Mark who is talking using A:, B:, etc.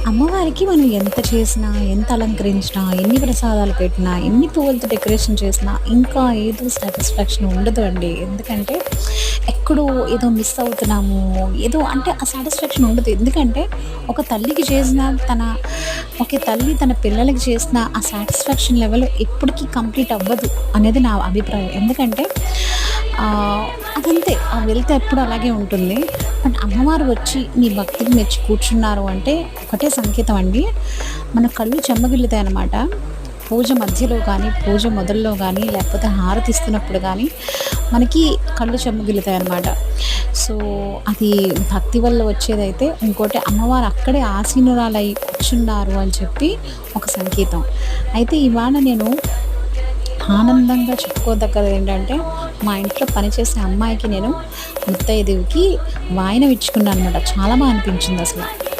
A: అమ్మవారికి మనం ఎంత చేసినా, ఎంత అలంకరించినా, ఎన్ని ప్రసాదాలు పెట్టినా, ఎన్ని పువ్వులతో డెకరేషన్ చేసినా, ఇంకా ఏదో సాటిస్ఫాక్షన్ ఉండదు అండి. ఎందుకంటే, ఎక్కడో ఏదో మిస్ అవుతున్నాము, ఏదో అంటే ఆ సాటిస్ఫాక్షన్ ఉండదు. ఎందుకంటే, ఒక తల్లికి చేసిన తన ఒక తల్లి తన పిల్లలకి చేసిన ఆ సాటిస్ఫాక్షన్ లెవెల్ ఎప్పటికీ కంప్లీట్ అవ్వదు అనేది నా అభిప్రాయం. ఎందుకంటే, అదంతే. ఆ వెల్త్ ఎప్పుడు అలాగే ఉంటుంది. బట్ అమ్మవారు వచ్చి నీ భక్తికి మెచ్చి కూర్చున్నారు అంటే ఒకటే సంకేతం అండి. మన కళ్ళు చెమ్మగిల్లుతాయనమాట. పూజ మధ్యలో కానీ, పూజ మొదల్లో గానీ, లేకపోతే హారతి ఇస్తున్నప్పుడు గానీ, మనకి కళ్ళు చెమ్మగిల్లుతాయనమాట. సో, అది భక్తి వల్ల వచ్చేదైతే. ఇంకోటి అమ్మవారు అక్కడే ఆసీనురాలై కూర్చున్నారు అని చెప్పి ఒక సంకేతం. అయితే ఇవాళ నేను ఆనందంగా చెప్పుకోదగ్గదేంటంటే, మా ఇంట్లో పనిచేసే అమ్మాయికి నేను ముత్తైదువుకి వాయనం ఇచ్చుకున్నాననమాట. చాలా అనిపించిందసల.